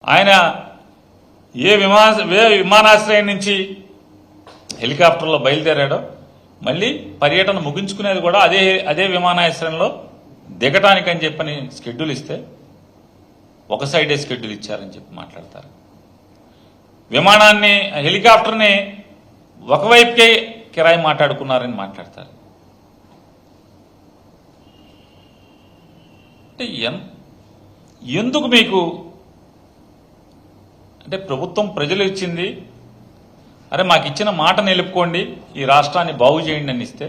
ఆయన ఏ విమానాశ్రయం నుంచి హెలికాప్టర్లో బయలుదేరాడో మళ్ళీ పర్యటన ముగించుకునేది కూడా అదే విమానాశ్రయంలో దిగటానికని చెప్పని షెడ్యూల్ ఇస్తే ఒక సైడే షెడ్యూల్ ఇచ్చారని చెప్పి మాట్లాడతారు. విమానాన్ని హెలికాప్టర్ని ఒకవైపుకే కిరాయి మాట్లాడుకున్నారని మాట్లాడతారు. అంటే ఎందుకు మీకు అంటే ప్రభుత్వం ప్రజలు ఇచ్చింది, అరే మాకు ఇచ్చిన మాట నిలుపుకోండి, ఈ రాష్ట్రాన్ని బాగు చేయండి అని ఇస్తే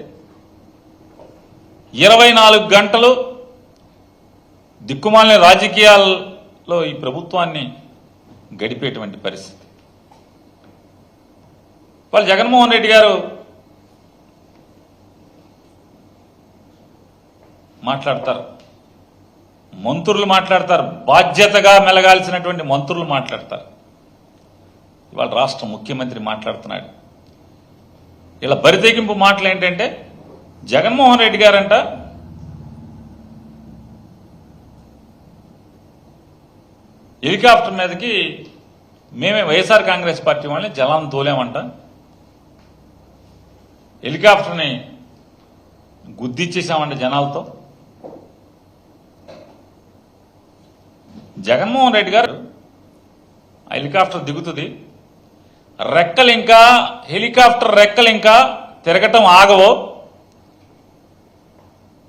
24 గంటలు దిక్కుమాలిన రాజకీయాల్లో ఈ ప్రభుత్వాన్ని గడిపేటువంటి పరిస్థితి. వాళ్ళు జగన్మోహన్ రెడ్డి గారు మాట్లాడతారు, మంత్రులు మాట్లాడతారు, బాధ్యతగా మెలగాల్సినటువంటి మంత్రులు మాట్లాడతారు. ఇవాళ రాష్ట్ర ముఖ్యమంత్రి మాట్లాడుతున్నాడు. ఇలా బరితెగింపు మాటలు ఏంటంటే జగన్మోహన్ రెడ్డి గారంట హెలికాప్టర్ మీదకి మేమే వైఎస్ఆర్ కాంగ్రెస్ పార్టీ వాళ్ళని జలం తోలేమంట, హెలికాప్టర్ని గుద్దిచ్చేసామంట జనాలతో. జగన్మోహన్ రెడ్డి గారు హెలికాప్టర్ దిగుతుంది, హెలికాప్టర్ రెక్కలు ఇంకా తిరగటం ఆగవో,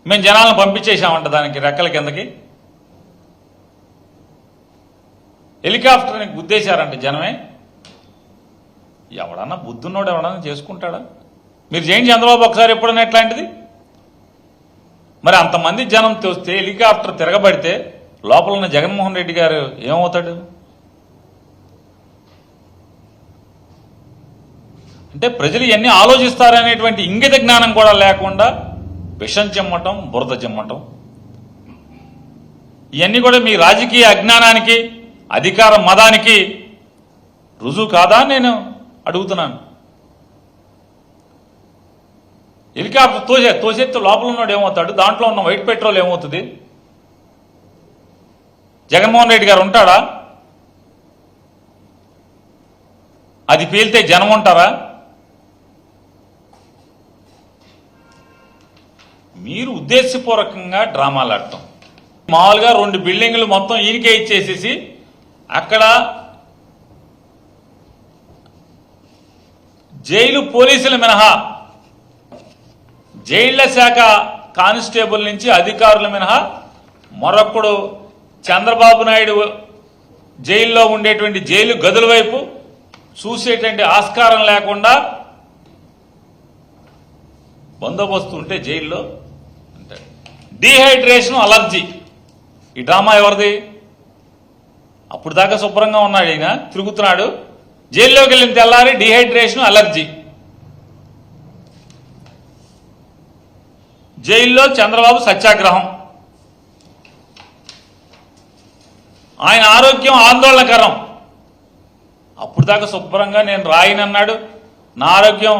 మేము జనాలను పంపించేశామంట దానికి రెక్కల కిందకి. హెలికాప్టర్ని గుద్దేశారంట జనమే. ఎవడన్నా బుద్ధున్నోడు ఎవడన్నా చేసుకుంటాడా? మీరు చేయండి చంద్రబాబు ఒకసారి ఎప్పుడన్నా ఎట్లాంటిది. మరి అంతమంది జనం తోస్తే హెలికాప్టర్ తిరగబడితే లోపల ఉన్న జగన్మోహన్ రెడ్డి గారు ఏమవుతాడు? అంటే ప్రజలు ఇవన్నీ ఆలోచిస్తారనేటువంటి ఇంగిత జ్ఞానం కూడా లేకుండా విషం చెమ్మటం, బురద చెమ్మటం, ఇవన్నీ కూడా మీ రాజకీయ అజ్ఞానానికి, అధికార మదానికి రుజువు కాదా నేను అడుగుతున్నాను. హెలికాప్టర్ తోసేస్తే లోపల ఉన్నాడు ఏమవుతాడు? దాంట్లో ఉన్న వైట్ పెట్రోల్ ఏమవుతుంది? జగన్మోహన్ రెడ్డి గారు ఉంటాడా? అది పేలితే జనం ఉంటారా? మీరు ఉద్దేశపూర్వకంగా డ్రామాలు ఆడటం. మామూలుగా 2 బిల్డింగ్లు మొత్తం ఈయనకే ఇచ్చేసేసి అక్కడ జైలు పోలీసులు మినహా, జైళ్ల శాఖ కానిస్టేబుల్ నుంచి అధికారులు మినహా మరొకడు చంద్రబాబు నాయుడు జైల్లో ఉండేటువంటి జైలు గదుల వైపు చూసేటువంటి ఆస్కారం లేకుండా బందోబస్తు ఉంటే జైల్లో అంటే డీహైడ్రేషన్, అలర్జీ. ఈ డ్రామా ఎవరిది? అప్పుడు దాకా శుభ్రంగా ఉన్నాడు ఈయన, తిరుగుతున్నాడు, జైల్లోకి వెళ్ళిన తెల్లారి డీహైడ్రేషన్, అలర్జీ. జైల్లో చంద్రబాబు సత్యాగ్రహం, ఆయన ఆరోగ్యం ఆందోళనకరం. అప్పుడు దాకా శుభ్రంగా నేను రాయినన్నాడు, నా ఆరోగ్యం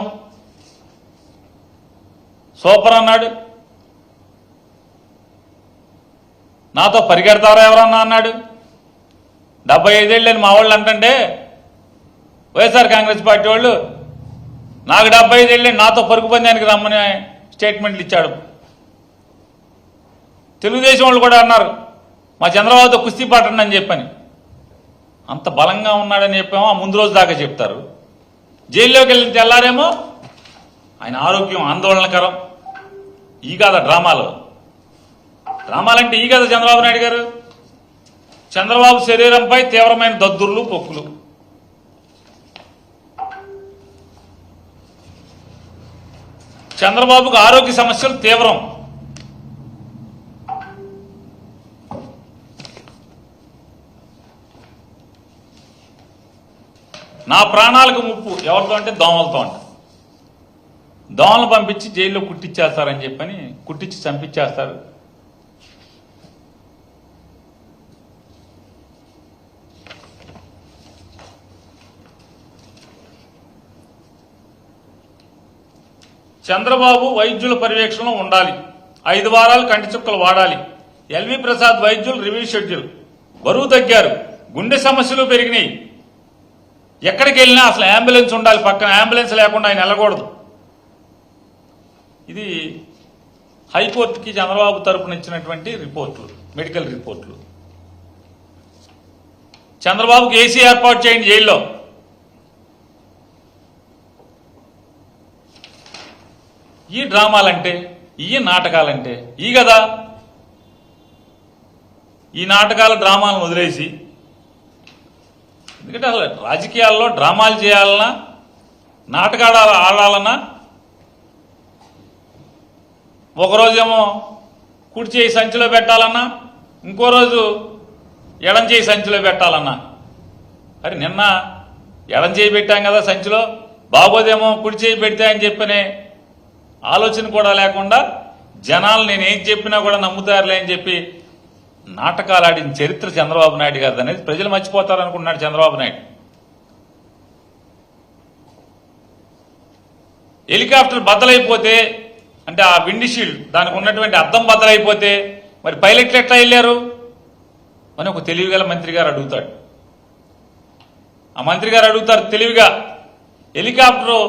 సూపర్ అన్నాడు, నాతో పరిగెడతారా ఎవరన్నా అన్నాడు. 75 ఏళ్ళని మా వాళ్ళు అంటుంటే వైఎస్ఆర్ కాంగ్రెస్ పార్టీ వాళ్ళు నాకు 75 ఏళ్ళని నాతో పరుగు పందానికి రమ్మని స్టేట్మెంట్లు ఇచ్చాడు. తెలుగుదేశం వాళ్ళు కూడా అన్నారు మా చంద్రబాబుతో కుస్తీ పట్టండి అని చెప్పని. అంత బలంగా ఉన్నాడని చెప్పామో ఆ ముందు రోజు దాకా చెప్తారు. జైల్లోకి వెళ్ళిన తెల్లారేమో ఆయన ఆరోగ్యం ఆందోళనకరం. ఈ కాదా డ్రామాలు? డ్రామాలంటే ఈ కదా చంద్రబాబు నాయుడు గారు. చంద్రబాబు శరీరంపై తీవ్రమైన దద్దుర్లు, పొక్కులు. చంద్రబాబుకు ఆరోగ్య సమస్యలు తీవ్రం. నా ప్రాణాలకు ముప్పు ఎవరితో అంటే దోమలతో అంట. దోమలు పంపించి జైల్లో కుట్టిచ్చేస్తారని చెప్పని కుట్టించి చంపించేస్తారు. చంద్రబాబు వైద్యుల పర్యవేక్షణలో ఉండాలి, 5 వారాలు కంటి చుక్కలు వాడాలి. ఎల్వి ప్రసాద్ వైద్యులు రివ్యూ షెడ్యూల్. బరువు తగ్గారు, గుండె సమస్యలు పెరిగినాయి. ఎక్కడికి వెళ్ళినా అసలు అంబులెన్స్ ఉండాలి, పక్కన అంబులెన్స్ లేకుండా ఆయన వెళ్ళకూడదు. ఇది హైకోర్టుకి చంద్రబాబు తరపున ఇచ్చినటువంటి రిపోర్ట్లు, మెడికల్ రిపోర్ట్లు. చంద్రబాబుకి ఏసీ ఏర్పాటు చేయండి జైల్లో. ఈ డ్రామాలంటే, ఈ నాటకాలంటే ఈ కదా. ఈ నాటకాల డ్రామాలను వదిలేసి, ఎందుకంటే అసలు రాజకీయాల్లో డ్రామాలు చేయాలన్నా, నాటకాలు ఆడాలన్నా, ఒకరోజేమో కుడి చేయి సంచిలో పెట్టాలన్నా, ఇంకో రోజు ఎడం చేయి సంచిలో పెట్టాలన్నా. అరే నిన్న ఎడం చేయి పెట్టాం కదా సంచిలో, బాగోదేమో కుడి చేయి పెడితే అని చెప్పనే ఆలోచన కూడా లేకుండా జనాలు నేనేం చెప్పినా కూడా నమ్ముతారులే అని చెప్పి నాటకాలు ఆడిన చరిత్ర చంద్రబాబు నాయుడు గారిది అనేది ప్రజలు మర్చిపోతారనుకుంటున్నాడు చంద్రబాబు నాయుడు. హెలికాప్టర్ బద్దలైపోతే, అంటే ఆ విండ్ షీల్డ్ దానికి ఉన్నటువంటి అద్దం బద్దలైపోతే మరి పైలట్లు ఎట్లా వెళ్ళారు అని ఒక తెలివిగల మంత్రి గారు అడుగుతాడు. ఆ మంత్రి గారు అడుగుతారు తెలివిగా, హెలికాప్టర్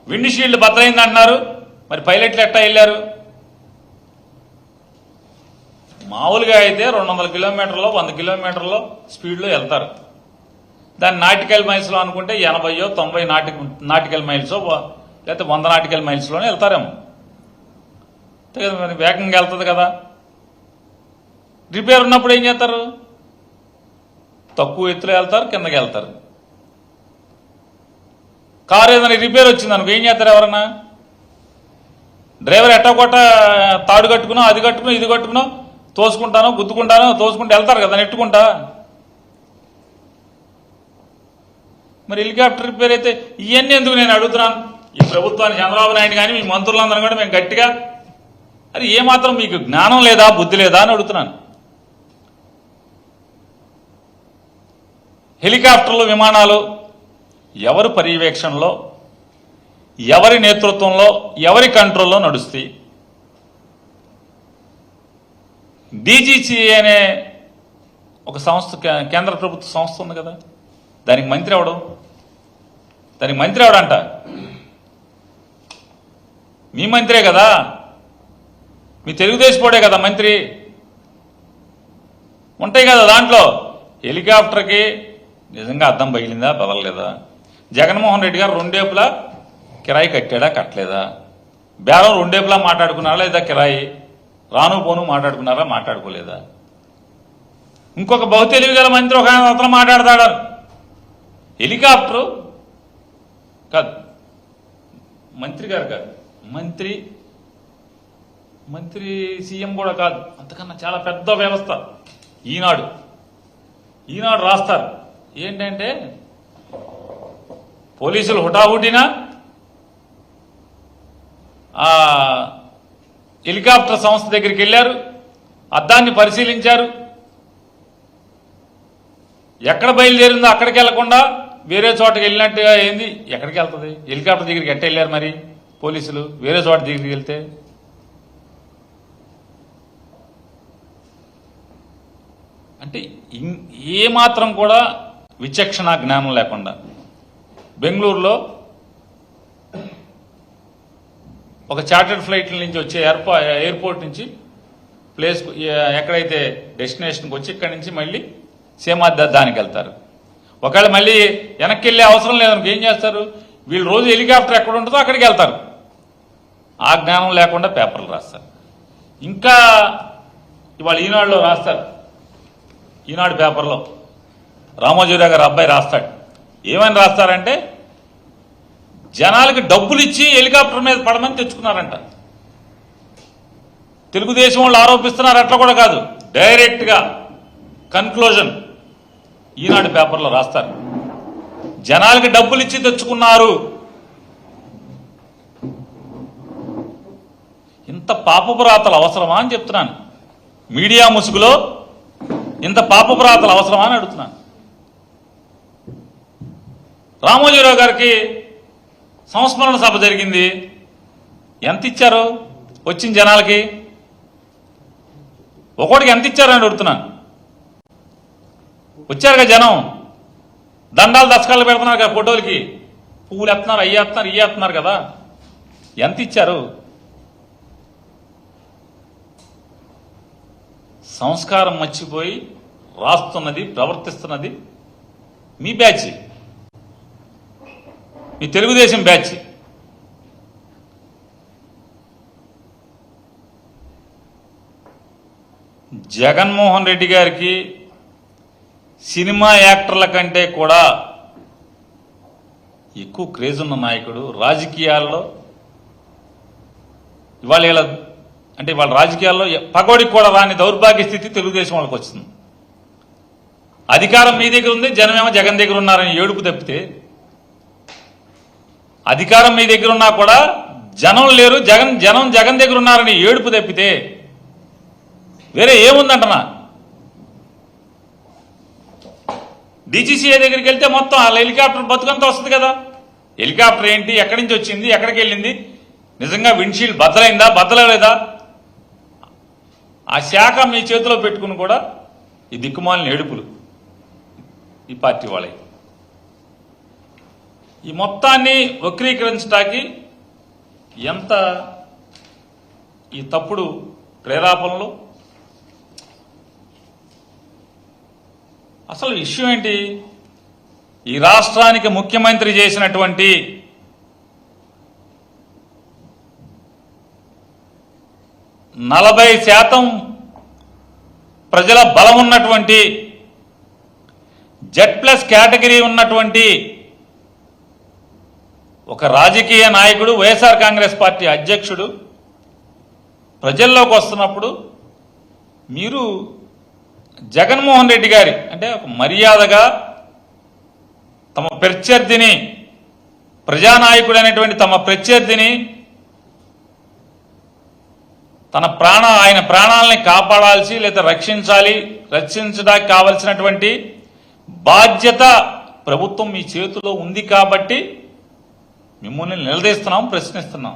విండ్ షీల్డ్ బద్దలైంది అంటున్నారు, మరి పైలట్లు ఎట్లా వెళ్ళారు? మామూలుగా అయితే 200 కిలోమీటర్లో 100 కిలోమీటర్లో స్పీడ్లో వెళ్తారు. దాన్ని నాటికల్ మైల్స్లో అనుకుంటే 80-90 నాటికల్ మైల్సో లేకపోతే 100 నాటికల్ మైల్స్లోనే వెళ్తారేమో. అంతే కదా, మరి వేగంగా వెళ్తుంది కదా. రిపేర్ ఉన్నప్పుడు ఏం చేస్తారు? తక్కువ ఎత్తులో వెళ్తారు, కిందకి వెళ్తారు. కారు ఏదైనా రిపేర్ వచ్చింది అనుకో ఏం చేస్తారు ఎవరన్నా? డ్రైవర్ ఎట్టకొట్ట తాడు కట్టుకునో, అది కట్టుకునో, ఇది కట్టుకునో, తోసుకుంటానో గుద్దుకుంటానో తోసుకుంటూ వెళ్తారు కదా నెట్టుకుంటా. మరి హెలికాప్టర్ రిపేర్ అయితే ఇవన్నీ ఎందుకు నేను అడుగుతున్నాను. ఈ ప్రభుత్వాన్ని చంద్రబాబు నాయుడు కానీ మీ మంత్రులందరూ కూడా మేము గట్టిగా, అది ఏమాత్రం మీకు జ్ఞానం లేదా, బుద్ధి లేదా అని అడుగుతున్నాను. హెలికాప్టర్లు, విమానాలు ఎవరి పర్యవేక్షణలో, ఎవరి నేతృత్వంలో, ఎవరి కంట్రోల్లో నడుస్తాయి? డీజీసీఏ అనే ఒక సంస్థ, కేంద్ర ప్రభుత్వ సంస్థ ఉంది కదా, దానికి మంత్రి ఎవడు? దానికి మంత్రి ఎవడంట? మీ మంత్రే కదా, మీ తెలుగుదేశపోడే కదా మంత్రి. ఉంటాయి కదా దాంట్లో. హెలికాప్టర్కి నిజంగా అద్దం పగిలిందా, బదలలేదా? జగన్మోహన్ రెడ్డి గారు రెండేపులా కిరాయి కట్టాడా, కట్టలేదా? బేరం రెండేపులా మాట్లాడుకున్నారా లేదా? కిరాయి రాను పోను మాట్లాడుకున్నారా, మాట్లాడుకోలేదా? ఇంకొక బహుతెలివి గల మంత్రి ఒక అతను మాట్లాడతాడు. హెలికాప్టరు కాదు, మంత్రి గారు కాదు, మంత్రి సీఎం కూడా కాదు, అంతకన్నా చాలా పెద్ద వ్యవస్థ. ఈనాడు రాస్తారు ఏంటంటే, పోలీసులు హుటాహుటినా హెలికాప్టర్ సంస్థ దగ్గరికి వెళ్ళారు, అద్దాన్ని పరిశీలించారు. ఎక్కడ బయలుదేరిందో అక్కడికి వెళ్లకుండా వేరే చోటకి వెళ్ళినట్టుగా ఏంది? ఎక్కడికి వెళ్తుంది హెలికాప్టర్ దగ్గరికి? ఎట్ట వెళ్ళారు మరి పోలీసులు వేరే చోట దగ్గరికి వెళ్తే? అంటే ఏమాత్రం కూడా విచక్షణ జ్ఞానం లేకుండా బెంగళూరులో ఒక చార్టర్డ్ ఫ్లైట్ల నుంచి వచ్చే ఎయిర్పోర్ట్ నుంచి ప్లేస్ ఎక్కడైతే డెస్టినేషన్కి వచ్చి ఇక్కడి నుంచి మళ్ళీ దానికి వెళ్తారు. ఒకవేళ మళ్ళీ వెనక్కి వెళ్ళే అవసరం లేదనుకో ఏం చేస్తారు? వీళ్ళు రోజు హెలికాప్టర్ ఎక్కడ ఉంటుందో అక్కడికి వెళ్తారు. ఆ జ్ఞానం లేకుండా పేపర్లు రాస్తారు. ఇంకా ఇవాళ ఈనాడులో రాస్తారు, ఈనాడు పేపర్లో రామోజీరావు గారు అబ్బాయి రాస్తాడు. ఏమని రాస్తారంటే, జనాలకి డబ్బులు ఇచ్చి హెలికాప్టర్ మీద పడమని తెచ్చుకున్నారంట. తెలుగుదేశం వాళ్ళు ఆరోపిస్తున్నారు, అట్లా కూడా కాదు, డైరెక్ట్గా కన్క్లూజన్ ఈనాడు పేపర్లో రాస్తారు. జనాలకి డబ్బులు ఇచ్చి తెచ్చుకున్నారు. ఇంత పాపపురాతలు అవసరమా అని చెప్తున్నాను. మీడియా ముసుగులో ఇంత పాపపురాతలు అవసరమా అని అడుగుతున్నాను. రామోజీరావు గారికి సంస్మరణ సభ జరిగింది. ఎంత ఇచ్చారు వచ్చిన జనాలకి? ఒక్కోటికి ఎంత ఇచ్చారని అడుగుతున్నాను. వచ్చారుగా జనం, దండాలు దశకాలు పెడుతున్నారు కదా ఫోటోలకి, పువ్వులు ఎత్తున్నారు, అయ్యేస్తున్నారు, ఇయ్యేస్తున్నారు కదా. ఎంత ఇచ్చారు? సంస్కారం మర్చిపోయి రాస్తున్నది, ప్రవర్తిస్తున్నది మీ బ్యాచ్, మీ తెలుగుదేశం బ్యాచ్. జగన్మోహన్ రెడ్డి గారికి సినిమా యాక్టర్ల కంటే కూడా ఎక్కువ క్రేజ్ ఉన్న నాయకుడు. రాజకీయాల్లో ఇవాళ రాజకీయాల్లో పగోడికి కూడా రాని దౌర్భాగ్య స్థితి తెలుగుదేశం వాళ్ళకి వచ్చింది. అధికారం మీ దగ్గర ఉంది, జనమేమో జగన్ దగ్గర ఉన్నారని ఏడుపు తప్పితే, అధికారం మీ దగ్గర ఉన్నా కూడా జనం లేరు, జనం జగన్ దగ్గర ఉన్నారని ఏడుపు తప్పితే వేరే ఏముందంటనా? డీజీసీఏ దగ్గరికి వెళ్తే మొత్తం వాళ్ళ హెలికాప్టర్ బతుకంతా వస్తుంది కదా. హెలికాప్టర్ ఏంటి, ఎక్కడి నుంచి వచ్చింది, ఎక్కడికి వెళ్ళింది, నిజంగా విండ్షీల్డ్ బద్దలైందా, బద్దలలేదా, ఆ శాఖ మీ చేతిలో పెట్టుకుని కూడా ఈ దిక్కుమాలిన ఏడుపులు ఈ పార్టీ వాళ్ళే. ఈ మొత్తాన్ని వక్రీకరించడానికి ఎంత ఈ తప్పుడు ప్రేరేపణలు. అసలు విషయం ఏంటి? ఈ రాష్ట్రానికి ముఖ్యమంత్రి చేసినటువంటి %40 ప్రజల బలం ఉన్నటువంటి Z+ కేటగిరీ ఉన్నటువంటి ఒక రాజకీయ నాయకుడు, వైఎస్ఆర్ కాంగ్రెస్ పార్టీ అధ్యక్షుడు ప్రజల్లోకి వస్తున్నప్పుడు మీరు జగన్మోహన్ రెడ్డి గారి అంటే ఒక మర్యాదగా తమ ప్రత్యర్థిని, ప్రజానాయకుడు అనేటువంటి తమ ప్రత్యర్థిని ఆయన ప్రాణాలని కాపాడాల్సి లేదా రక్షించడానికి కావలసినటువంటి బాధ్యత ప్రభుత్వం మీ చేతిలో ఉంది కాబట్టి మిమ్మల్ని నిలదీస్తున్నాం, ప్రశ్నిస్తున్నాం.